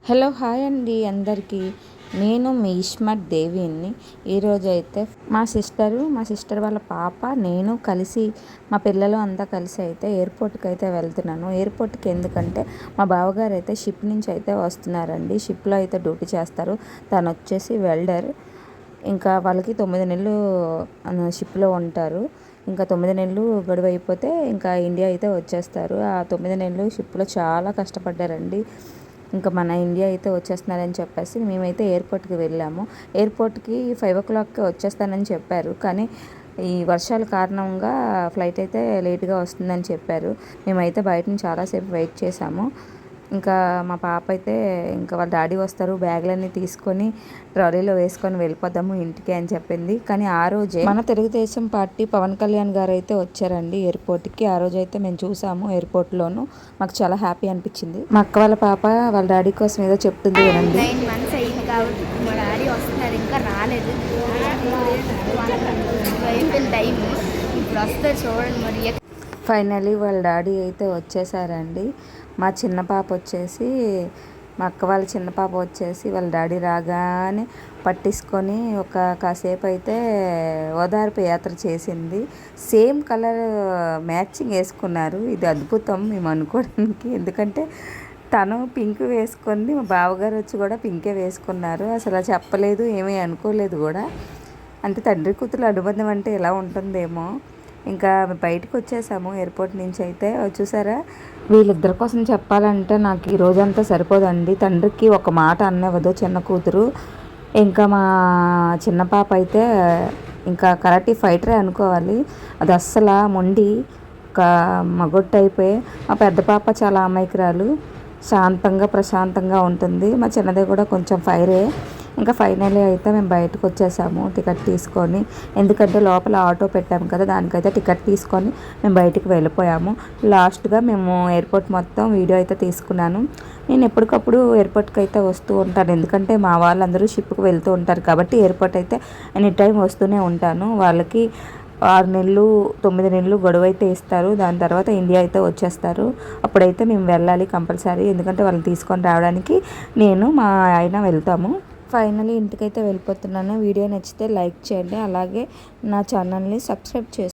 Hello hi అండి అందరికీ. నేను మీ ఇస్మత్ దేవిని. ఈరోజైతే మా సిస్టర్ వాళ్ళ పాప నేను కలిసి మా పిల్లలు అంతా కలిసి అయితే ఎయిర్పోర్ట్కి అయితే వెళ్తున్నాను. ఎయిర్పోర్ట్కి ఎందుకంటే మా బావగారు అయితే షిప్ నుంచి అయితే వస్తున్నారండి. షిప్లో అయితే డ్యూటీ చేస్తారు. తను వచ్చేసి వెల్డర్. ఇంకా వాళ్ళకి 9 నెలలు షిప్లో ఉంటారు. ఇంకా 9 నెలలు గడువు అయిపోతే ఇంకా ఇండియా అయితే వచ్చేస్తారు. ఆ 9 నెలలు షిప్లో చాలా కష్టపడ్డారండి. ఇంకా మన ఇండియా అయితే వచ్చేస్తున్నారని చెప్పేసి మేమైతే ఎయిర్పోర్ట్కి వెళ్ళాము. ఎయిర్పోర్ట్కి 5 o'clockకి వచ్చేస్తానని చెప్పారు. కానీ ఈ వర్షాల కారణంగా ఫ్లైట్ అయితే లేట్గా వస్తుందని చెప్పారు. మేమైతే బయట నుంచి చాలాసేపు వెయిట్ చేసాము. ఇంకా మా పాప అయితే ఇంకా వాళ్ళ డాడీ వస్తారు, బ్యాగులన్నీ తీసుకొని ట్రాలీలో వేసుకొని వెళ్ళిపోదాము ఇంటికి అని చెప్పింది. కానీ ఆ రోజే మన తెలుగుదేశం పార్టీ పవన్ కళ్యాణ్ గారు అయితే వచ్చారండి ఎయిర్పోర్ట్కి. ఆ రోజు అయితే మేము చూసాము ఎయిర్పోర్ట్లోను. మాకు చాలా హ్యాపీ అనిపించింది. మా అక్క వాళ్ళ పాప వాళ్ళ డాడీ కోసం ఏదో చెప్తుంది కదండి. 9 months అయింది కాబట్టి మా డాడీ వస్తున్నారు, ఇంకా రాలేదు. అయిపోయిన టైం ఇప్పుడు వస్తే చూడండి మరి. ఫైనలీ వాళ్ళ డాడీ అయితే వచ్చేసారండి. మా చిన్న పాప వచ్చేసి మా అక్క వాళ్ళ చిన్న పాప వచ్చేసి వాళ్ళ డాడీ రాగానే పట్టించుకొని కాసేపు అయితే ఓదార్పు యాత్ర చేసింది. సేమ్ కలర్ మ్యాచింగ్ వేసుకున్నారు. ఇది అద్భుతం మేము అనుకోవడానికి. ఎందుకంటే తను పింక్ వేసుకుంది, మా బావగారు వచ్చి కూడా పింకే వేసుకున్నారు. అసలు చెప్పలేదు, ఏమీ అనుకోలేదు కూడా. అంటే తండ్రి కూతురు అనుబంధం అంటే ఎలా ఉంటుందేమో. ఇంకా బయటకు వచ్చేసాము ఎయిర్పోర్ట్ నుంచి. అయితే చూసారా, వీళ్ళిద్దరి కోసం చెప్పాలంటే నాకు ఈ రోజంతా సరిపోదండి. తండ్రికి ఒక మాట అన్నవదు చిన్న కూతురు. ఇంకా మా చిన్న పాప అయితే ఇంకా కరాటీ ఫైటరే అనుకోవాలి. అది అస్సలు మొండి ఒక మగొట్టు అయిపోయి. మా పెద్ద పాప చాలా అమాయకురాలు, శాంతంగా ప్రశాంతంగా ఉంటుంది. మా చిన్నది కూడా కొంచెం ఫైరే. ఇంకా ఫైనల్లీ అయితే మేము బయటకు వచ్చేసాము టికెట్ తీసుకొని. ఎందుకంటే లోపల ఆటో పెట్టాము కదా, దానికైతే టికెట్ తీసుకొని మేము బయటికి వెళ్ళిపోయాము. లాస్ట్గా మేము ఎయిర్పోర్ట్ మొత్తం వీడియో అయితే తీసుకున్నాను. నేను ఎప్పటికప్పుడు ఎయిర్పోర్ట్కి అయితే వస్తూ ఉంటాను. ఎందుకంటే మా వాళ్ళందరూ షిప్కి వెళ్తూ ఉంటారు కాబట్టి ఎయిర్పోర్ట్ అయితే ఎనీ టైం వస్తూనే ఉంటాను. వాళ్ళకి 6 నెలలు 9 నెలలు గడువు అయితే ఇస్తారు. దాని తర్వాత ఇండియా అయితే వచ్చేస్తారు. అప్పుడైతే మేము వెళ్ళాలి కంపల్సరీ. ఎందుకంటే వాళ్ళని తీసుకొని రావడానికి నేను మా ఆయన వెళ్తాము. ఫైనలీ ఇంటికైతే వెళ్ళిపోతున్నాను. వీడియో నచ్చితే లైక్ చేయండి, అలాగే నా ఛానల్ని సబ్స్క్రైబ్ చేసుకోండి.